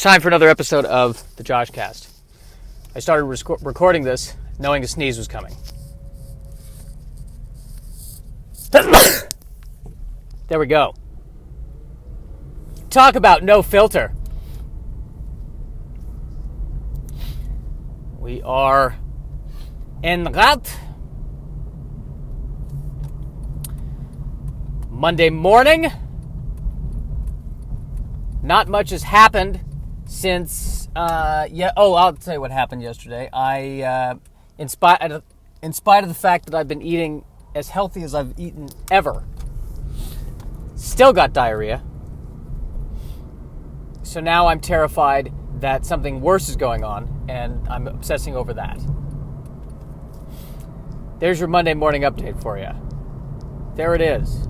time for another episode of the Joshcast. I started recording this knowing a sneeze was coming. There we go. Talk about no filter. We are en route. Monday morning. Not much has happened since, I'll tell you what happened yesterday. In spite of the fact that I've been eating as healthy as I've eaten ever, still got diarrhea. So now I'm terrified that something worse is going on, and I'm obsessing over that. There's your Monday morning update for you. There it is.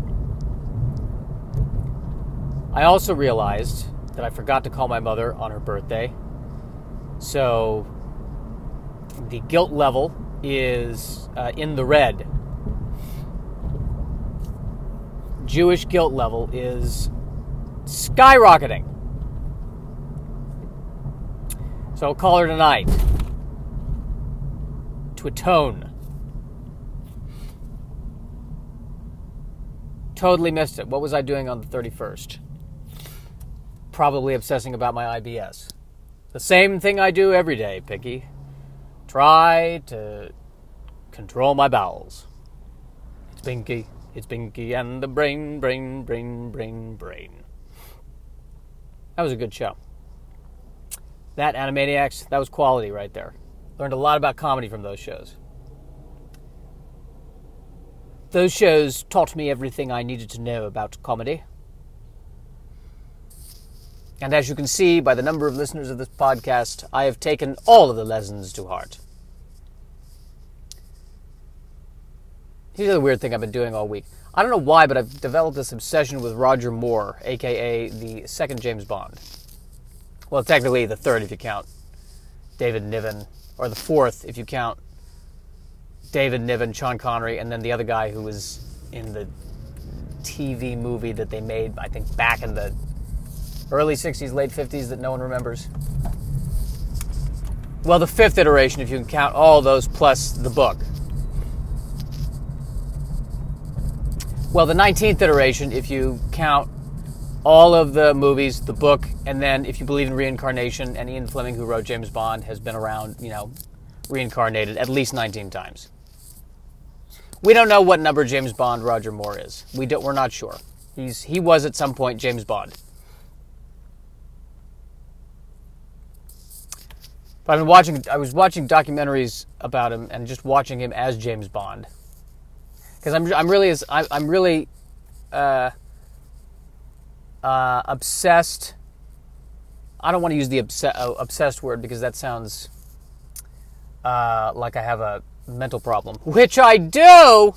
I also realized that I forgot to call my mother on her birthday. So the guilt level is in the red. Jewish guilt level is skyrocketing. So I'll call her tonight to atone. Totally missed it. What was I doing on the 31st? Probably obsessing about my IBS. The same thing I do every day, Picky. Try to control my bowels. It's Pinky and the brain. That was a good show. That Animaniacs, that was quality right there. Learned a lot about comedy from those shows. Those shows taught me everything I needed to know about comedy. And as you can see by the number of listeners of this podcast, I have taken all of the lessons to heart. Here's the weird thing I've been doing all week. I don't know why, but I've developed this obsession with Roger Moore, a.k.a. the second James Bond. Well, technically the third if you count David Niven, or the fourth if you count David Niven, Sean Connery, and then the other guy who was in the TV movie that they made, I think, back in the early 60s, late 50s that no one remembers. Well, the fifth iteration, if you can count all those plus the book. Well, the 19th iteration, if you count all of the movies, the book, and then if you believe in reincarnation, and Ian Fleming, who wrote James Bond, has been around, reincarnated at least 19 times. We don't know what number James Bond Roger Moore is. We're not sure. He was at some point James Bond. But I was watching documentaries about him and just watching him as James Bond. Because I'm really obsessed. I don't want to use the obsessed word because that sounds like I have a mental problem, which I do.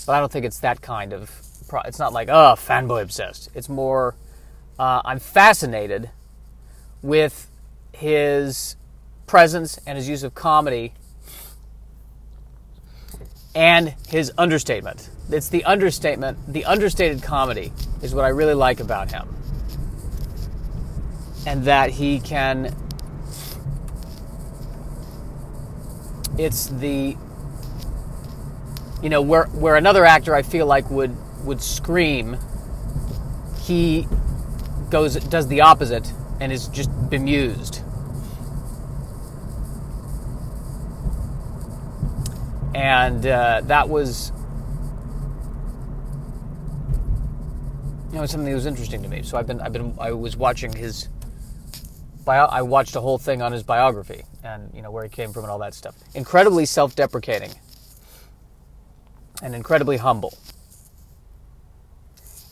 But I don't think it's that kind of. It's not like fanboy obsessed. It's more I'm fascinated with his presence and his use of comedy and his understatement. It's the understatement, the understated comedy is what I really like about him. And that he can, it's the, where another actor I feel like would scream, he does the opposite and is just bemused. And that was, something that was interesting to me. So I was watching I watched a whole thing on his biography and where he came from and all that stuff. Incredibly self-deprecating and incredibly humble.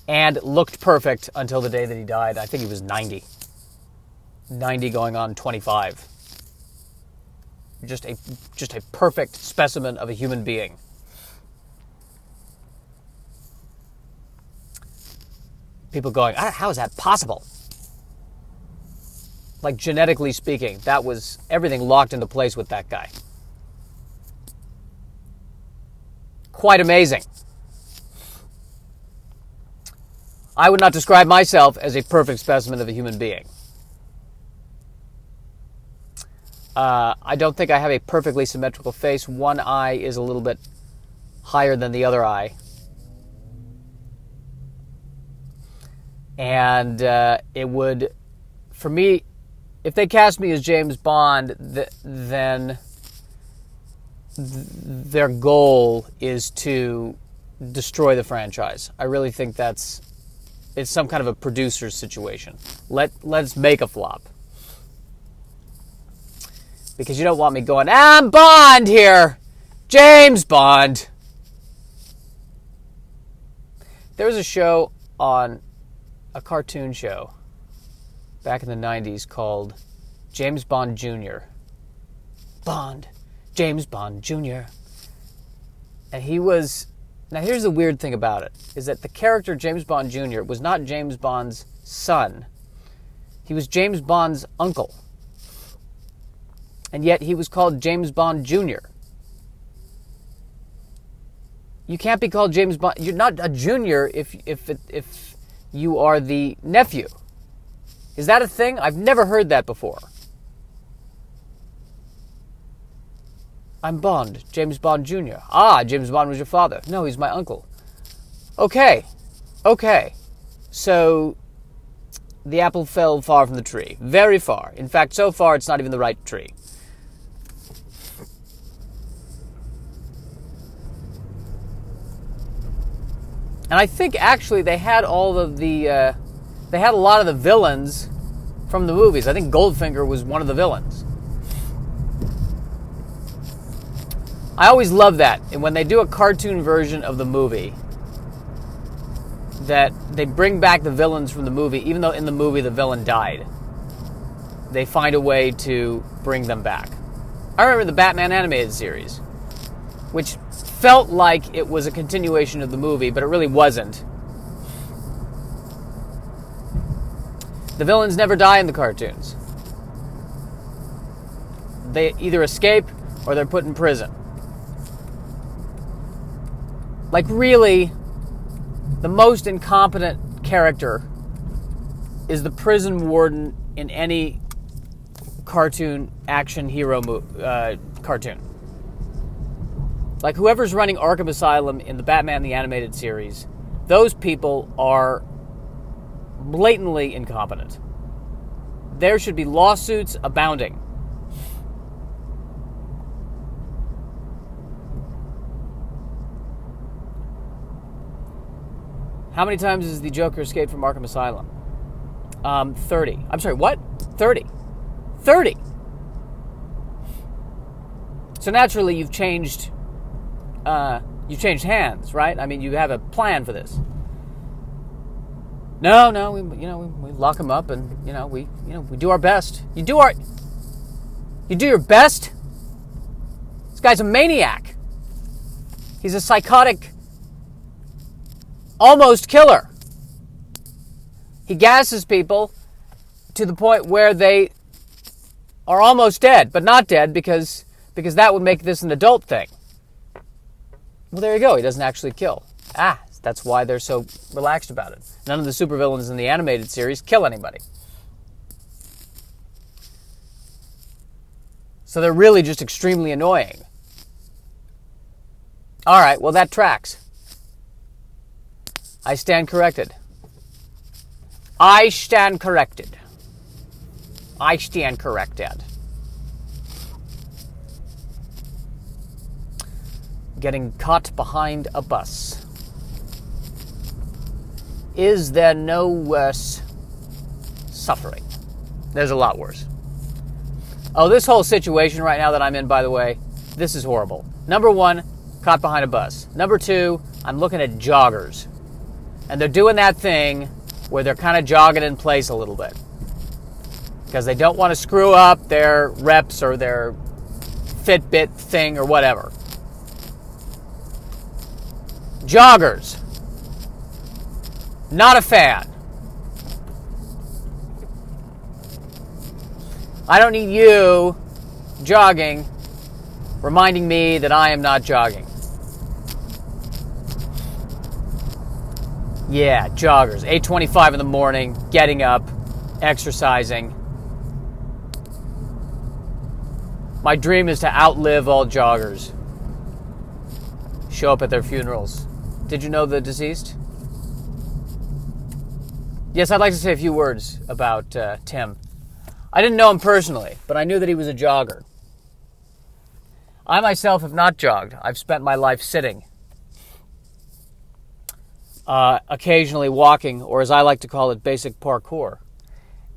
And looked perfect until the day that he died. I think he was 90 going on 25. Just a perfect specimen of a human being. People going, how is that possible? Like, genetically speaking, that was everything locked into place with that guy. Quite amazing. I would not describe myself as a perfect specimen of a human being. I don't think I have a perfectly symmetrical face. One eye is a little bit higher than the other eye. And it would, for me, if they cast me as James Bond, then their goal is to destroy the franchise. I really think it's some kind of a producer's situation. Let's make a flop. Because you don't want me going, I'm Bond here! James Bond! There was a show a cartoon show back in the 90s called James Bond Jr. Bond. James Bond Jr. And he was... Now here's the weird thing about it, is that the character James Bond Jr. was not James Bond's son. He was James Bond's uncle. And yet he was called James Bond Jr. You can't be called James Bond. You're not a junior if you are the nephew. Is that a thing? I've never heard that before. I'm Bond, James Bond Jr. Ah, James Bond was your father. No, he's my uncle. Okay. So the apple fell far from the tree. Very far. In fact, so far it's not even the right tree. And I think actually they had they had a lot of the villains from the movies. I think Goldfinger was one of the villains. I always love that. And when they do a cartoon version of the movie, that they bring back the villains from the movie, even though in the movie the villain died. They find a way to bring them back. I remember the Batman animated series, which felt like it was a continuation of the movie, but it really wasn't. The villains never die in the cartoons. They either escape or they're put in prison. Like, really, the most incompetent character is the prison warden in any cartoon action hero cartoon. Like, whoever's running Arkham Asylum in the Batman the Animated Series, those people are blatantly incompetent. There should be lawsuits abounding. How many times has the Joker escaped from Arkham Asylum? 30. I'm sorry, what? 30. 30! So naturally you've changed hands, right? I mean, you have a plan for this. No, we lock him up, and we do our best. You do your best. This guy's a maniac. He's a psychotic, almost killer. He gasses people to the point where they are almost dead, but not dead because that would make this an adult thing. Well, there you go. He doesn't actually kill. That's why they're so relaxed about it. None of the supervillains in the animated series kill anybody. So they're really just extremely annoying. All right, well, that tracks. I stand corrected. I stand corrected. I stand corrected. Getting caught behind a bus. Is there no worse suffering? There's a lot worse. Oh, this whole situation right now that I'm in, by the way, this is horrible. Number one, caught behind a bus. Number two, I'm looking at joggers. And they're doing that thing where they're kind of jogging in place a little bit. Because they don't want to screw up their reps or their Fitbit thing or whatever. Joggers. Not a fan. I don't need you jogging reminding me that I am not jogging. Yeah, joggers. 8:25 in the morning, getting up, exercising. My dream is to outlive all joggers. Show up at their funerals. Did you know the deceased? Yes, I'd like to say a few words about Tim. I didn't know him personally, but I knew that he was a jogger. I myself have not jogged. I've spent my life sitting. Occasionally walking, or as I like to call it, basic parkour.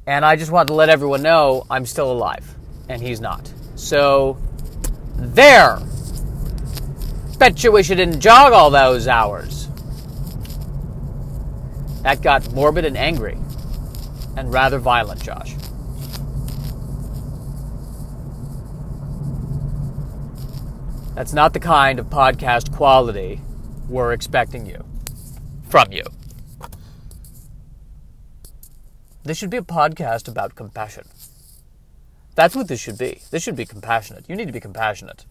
And I just wanted to let everyone know I'm still alive, and he's not. So, there! Bet you wish you didn't jog all those hours. That got morbid and angry, and rather violent, Josh. That's not the kind of podcast quality we're expecting from you. This should be a podcast about compassion. That's what this should be. This should be compassionate. You need to be compassionate.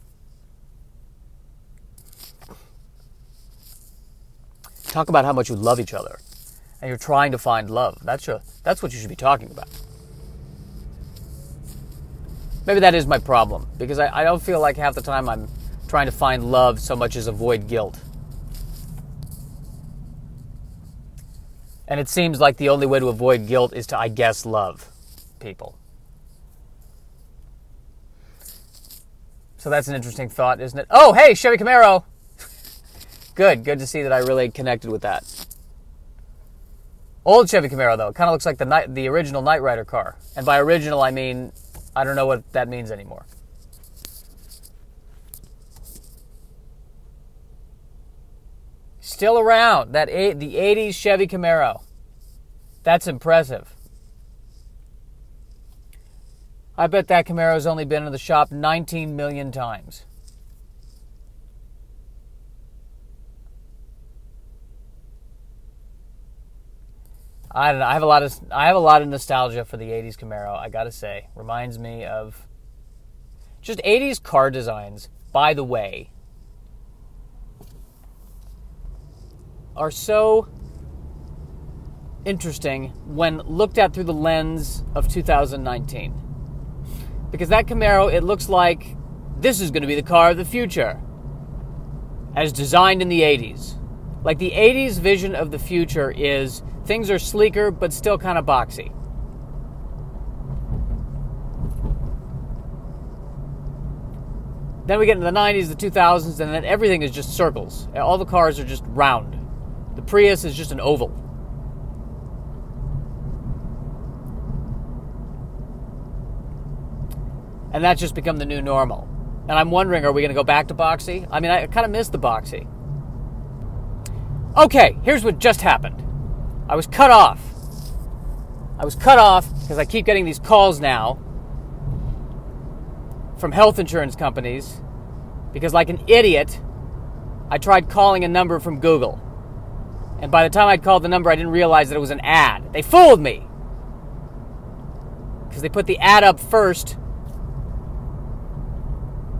Talk about how much you love each other. And you're trying to find love. That's what you should be talking about. Maybe that is my problem. Because I don't feel like half the time I'm trying to find love so much as avoid guilt. And it seems like the only way to avoid guilt is to, I guess, love people. So that's an interesting thought, isn't it? Oh, hey, Chevy Camaro! Good to see that I really connected with that. Old Chevy Camaro, though. It kind of looks like the original Knight Rider car. And by original, I mean, I don't know what that means anymore. Still around. The 80s Chevy Camaro. That's impressive. I bet that Camaro's only been in the shop 19 million times. I don't know. I have a lot of nostalgia for the 80s Camaro, I gotta say. Reminds me of just 80s car designs, by the way, are so interesting when looked at through the lens of 2019. Because that Camaro, it looks like this is going to be the car of the future, as designed in the 80s. Like the 80s vision of the future is things are sleeker but still kind of boxy. Then we get into the 90s, the 2000s, and then everything is just circles. All the cars are just round. The Prius is just an oval. And that's just become the new normal. And I'm wondering, are we going to go back to boxy? I mean, I kind of miss the boxy. Okay, here's what just happened. I was cut off because I keep getting these calls now from health insurance companies because, like an idiot, I tried calling a number from Google. And by the time I'd called the number, I didn't realize that it was an ad. They fooled me because they put the ad up first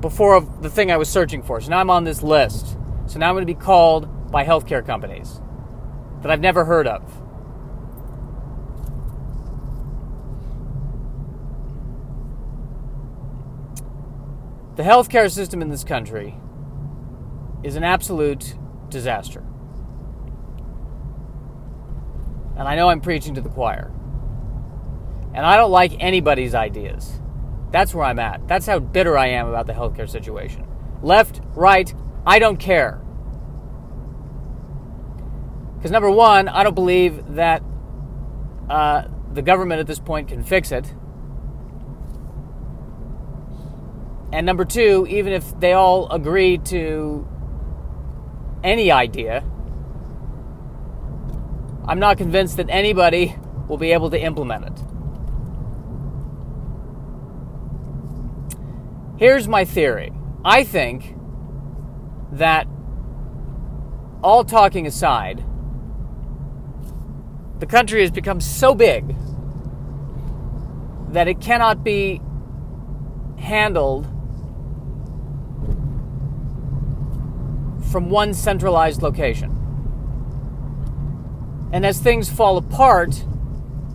before the thing I was searching for. So now I'm on this list. So now I'm going to be called by healthcare companies that I've never heard of. The healthcare system in this country is an absolute disaster. And I know I'm preaching to the choir. And I don't like anybody's ideas. That's where I'm at. That's how bitter I am about the healthcare situation. Left, right, I don't care. Because number one, I don't believe that the government at this point can fix it. And number two, even if they all agree to any idea, I'm not convinced that anybody will be able to implement it. Here's my theory. I think that, all talking aside, the country has become so big that it cannot be handled from one centralized location. And as things fall apart,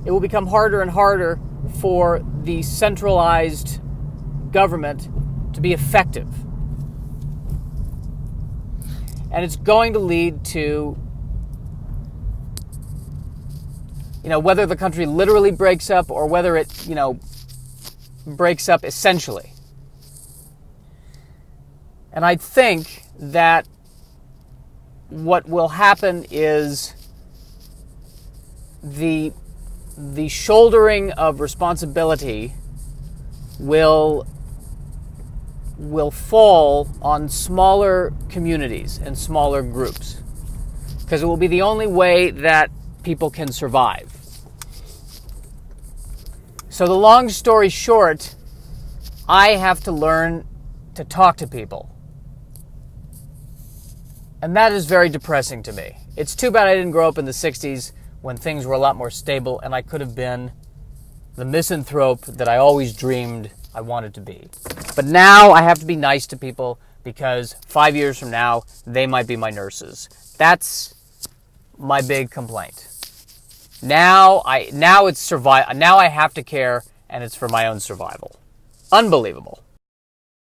it will become harder and harder for the centralized government to be effective. And it's going to lead to, whether the country literally breaks up or whether it, breaks up essentially. And I think that what will happen is the shouldering of responsibility will fall on smaller communities and smaller groups, because it will be the only way that people can survive. So the long story short, I have to learn to talk to people. And that is very depressing to me. It's too bad I didn't grow up in the 60s when things were a lot more stable and I could have been the misanthrope that I always dreamed I wanted to be. But now I have to be nice to people because 5 years from now, they might be my nurses. That's my big complaint. Now it's now I have to care, and it's for my own survival. Unbelievable.